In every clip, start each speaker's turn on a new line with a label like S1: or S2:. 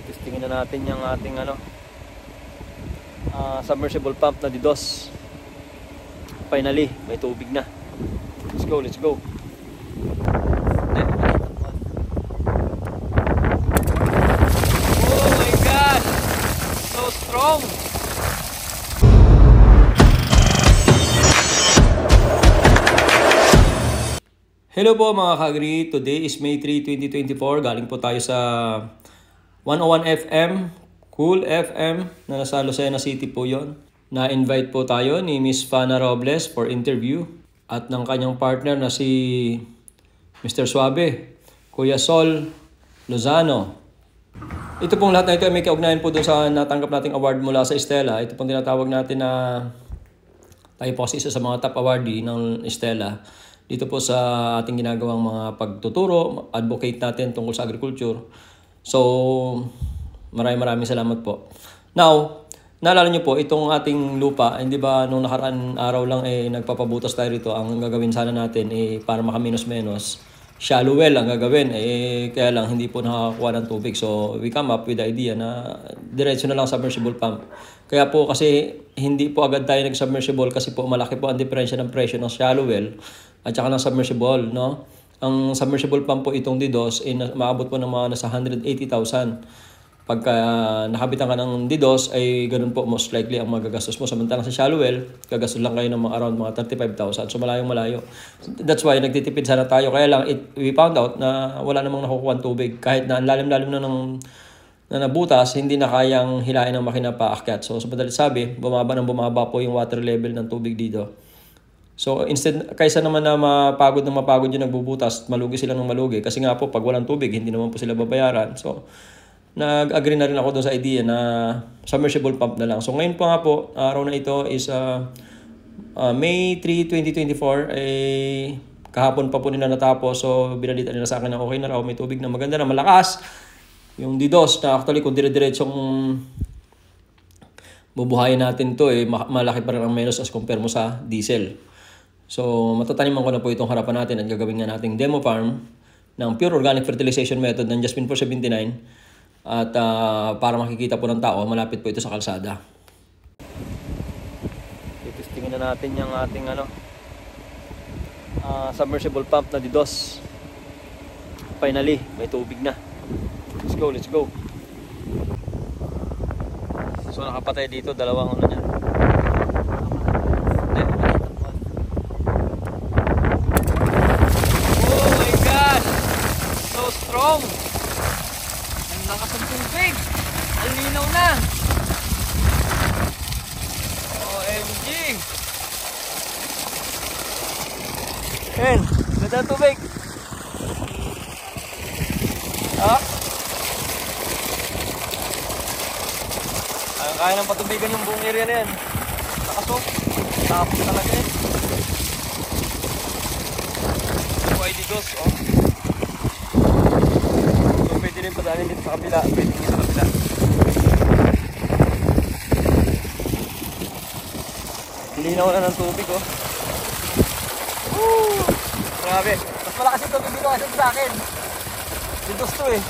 S1: Testingin na natin yung ating submersible pump na DDoS. Finally, may tubig na. Let's go, let's go. Oh my God! So strong! Hello po mga ka-Agri. Today is May 3, 2024. Galing po tayo sa 101 FM, Cool FM, na nasa Lucena City po yon. Na-invite po tayo ni Miss Fana Robles for interview at ng kanyang partner na si Mr. Suabe, Kuya Sol Lozano. Ito pong lahat na ito ay may kaugnayan po dun sa natanggap nating award mula sa Stella. Ito pong tinatawag natin na tayo po kasi isa sa mga top awardee ng Stella. Dito po sa ating ginagawang mga pagtuturo, advocate natin tungkol sa agriculture. So, maraming salamat po. Now, naalala nyo po, itong ating lupa, hindi ba nung nakaraan araw lang nagpapabutas tayo rito, ang gagawin sana natin para makaminos-menos, shallow well ang gagawin, kaya lang hindi po nakakakuha ng tubig. So, we come up with the idea na diretso na lang submersible pump. Kaya po kasi hindi po agad tayo nag-submersible kasi po malaki po ang diferensya ng presyo ng shallow well at saka ng submersible, no? Ang submersible pump po itong DDoS maabot po ng mga nasa 180,000. Pagka nakabitan ka ng DDoS ay ganun po most likely ang magagastos mo. Samantalang sa shallow well, gagastos lang kayo ng around mga 35,000. So malayo. That's why nagtitipid sana tayo. Kaya lang we found out na wala namang nakukuha tubig. Kahit na lalim-lalim na nabutas, hindi na kayang hilain ng makina paakyat. So sa madalit sabi, bumaba po yung water level ng tubig dito. So instead, kaysa naman na mapagod yung nagbubutas, malugi sila ng malugi. Kasi nga po, pag walang tubig, hindi naman po sila babayaran. So nag-agree na rin ako doon sa idea na submersible pump na lang. So ngayon po nga po, araw na ito is May 3, 2024. Kahapon pa po nila natapos. So binalita nila sa akin na okay na raw, may tubig na maganda na malakas. Yung DDoS na actually kung dire-diretsong bubuhayin natin to, malaki pa rin ang menos as compare mo sa diesel. So matataniman ko na po itong harapan natin at gagawin nga nating demo farm ng pure organic fertilization method ng Jasmine 479. At para makikita po ng tao, malapit po ito sa kalsada. Itestingin na natin yung ating submersible pump na DDoS. Finally, may tubig na. Let's go, let's go. So nakapatay dito, dalawang niya. Oh my God! So strong! Ang lakas ng tubig! Ang linaw na! OMG! Yan! Ganda ang tubig! Kaya ng patubigan yung buong area na yan. Nakasok. Tapos talaga yan. Buhay DDoS, oh. So pwede rin padaanin dito sa kabila. Pwede dito sa kabila. Linaw na ng tubig, oh. Woo! Grabe. Mas malakas yung tubig dito kasi sa akin. DDoS to eh.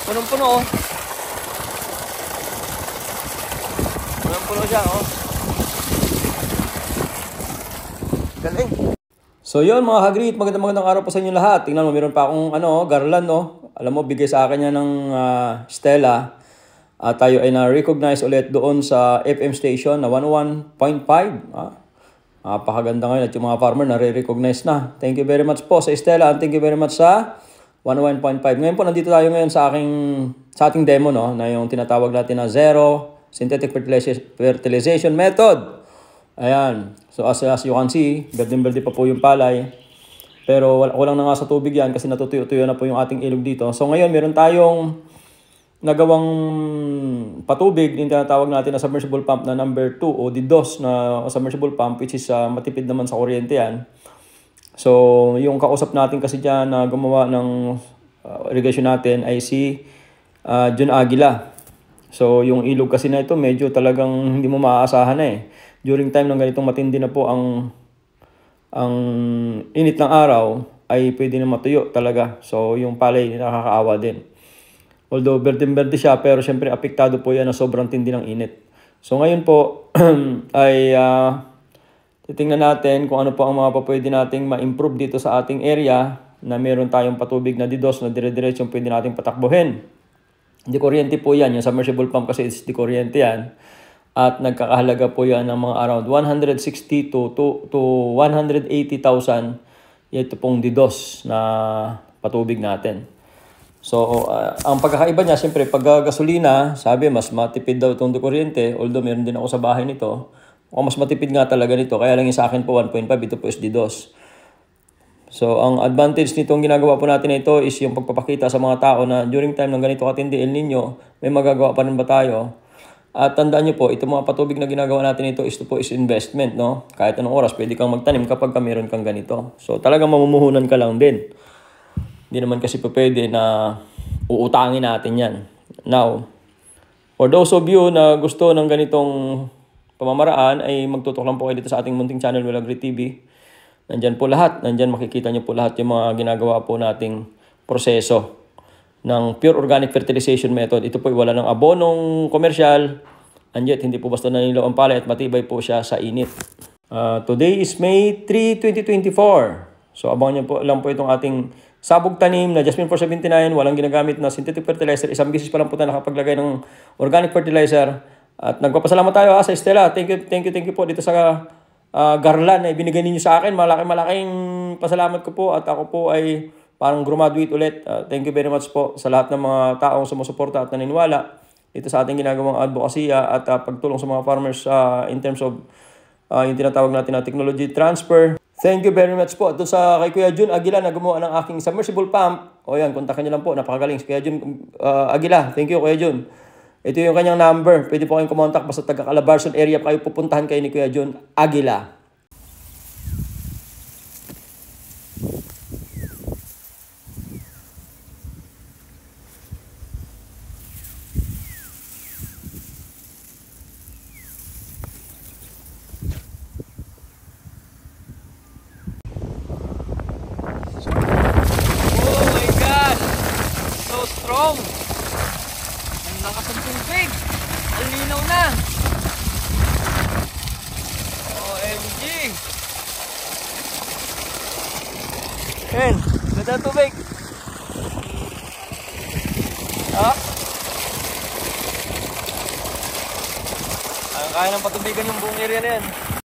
S1: Punong-puno, oh. Puno siya, oh. Galing. So yun mga kagrit, magandang araw po sa inyo lahat. Tingnan mo, meron pa akong garland, no. Alam mo, bigay sa akin yan ng Stella. At tayo ay na-recognize ulit doon sa FM station na 101.5. Napakaganda ngayon at yung mga farmer na-recognize na. Thank you very much po sa Stella and thank you very much sa 101.5. Ngayon po, nandito tayo ngayon sa ating demo, no, na yung tinatawag natin na Zero Synthetic Fertilization Method. Ayan. So as you can see, berde pa po yung palay. Pero walang na nga sa tubig yan kasi natutuyo-tuyo na po yung ating ilog dito. So ngayon, meron tayong nagawang patubig, yung tinatawag natin na submersible pump na number 2 o DDoS na submersible pump, which is matipid naman sa kuryente yan. So yung kausap natin kasi dyan na gumawa ng irrigation natin ay si John Aguila. So yung ilog kasi na ito medyo talagang hindi mo maaasahan na eh. During time ng ganitong matindi na po ang init ng araw ay pwede na matuyo talaga. So yung palay nakakaawa din. Although berdeng-berde siya, pero syempre apektado po yan na sobrang tindi ng init. So ngayon po ay titingnan natin kung ano po ang mga pwede nating ma-improve dito sa ating area na meron tayong patubig na DDoS na dire-diretsong pwede nating patakbuhin. Di kuryente po yan. Yung submersible pump kasi is di kuryente yan. At nagkakahalaga po yan ng mga around 160 to 180,000 ito pong DDoS na patubig natin. So, ang pagkakaiba niya, siyempre, pag gasolina, sabi, mas matipid daw itong di kuryente. Although, meron din ako sa bahay nito. Mas matipid nga talaga nito. Kaya lang yung sa akin po, 1.5. Ito po is DDoS. So, ang advantage nitong ginagawa po natin ito is yung pagpapakita sa mga tao na during time ng ganito katindi El Nino, may magagawa pa rin ba tayo? At tandaan nyo po, ito mga patubig na ginagawa natin ito is investment, no? Kahit anong oras, pwede kang magtanim kapag meron kang ganito. So, talagang mamumuhunan ka lang din. Hindi naman kasi pwede na uutangin natin yan. Now, for those of you na gusto ng ganitong pamamaraan, ay magtutok lang po kayo dito sa ating munting channel, Will Agree TV. Nandyan po lahat. Nandyan makikita nyo po lahat yung mga ginagawa po nating proseso ng pure organic fertilization method. Ito po wala ng abonong komersyal. And yet, hindi po basta nanilo ang palay at matibay po siya sa init. Today is May 3, 2024. So, abangan nyo po lang po itong ating sabog tanim na Jasmine 479. Walang ginagamit na synthetic fertilizer. Isang beses pa lang po tayo nakapaglagay ng organic fertilizer. At nagpapasalamat tayo sa Estela. Thank you po dito sa garland na ibinigay ninyo sa akin. Malaking pasalamat ko po at ako po ay parang graduate ulit. Thank you very much po sa lahat ng mga taong sumusuporta at naniniwala dito sa ating ginagawang advocacy at pagtulong sa mga farmers in terms of yung tinatawag natin na technology transfer. Thank you very much po. Doon sa kay Kuya Jun Aguila na gumawa ng aking submersible pump. O yan, kontakin niyo lang po. Napakagaling si Kuya Jun Aguila. Thank you, Kuya Jun. Ito yung kanyang number. Pwede po kayong kumontak basta taga Calabarzon area pa kayo pupuntahan kayo ni Kuya Jun Aguila. Oh my God! So strong! Ang lakas ng tubig! Ang linaw na! OMG! Ken, ganda tubig! Ha? Ang kaya ng patubigan yung buong area na yan.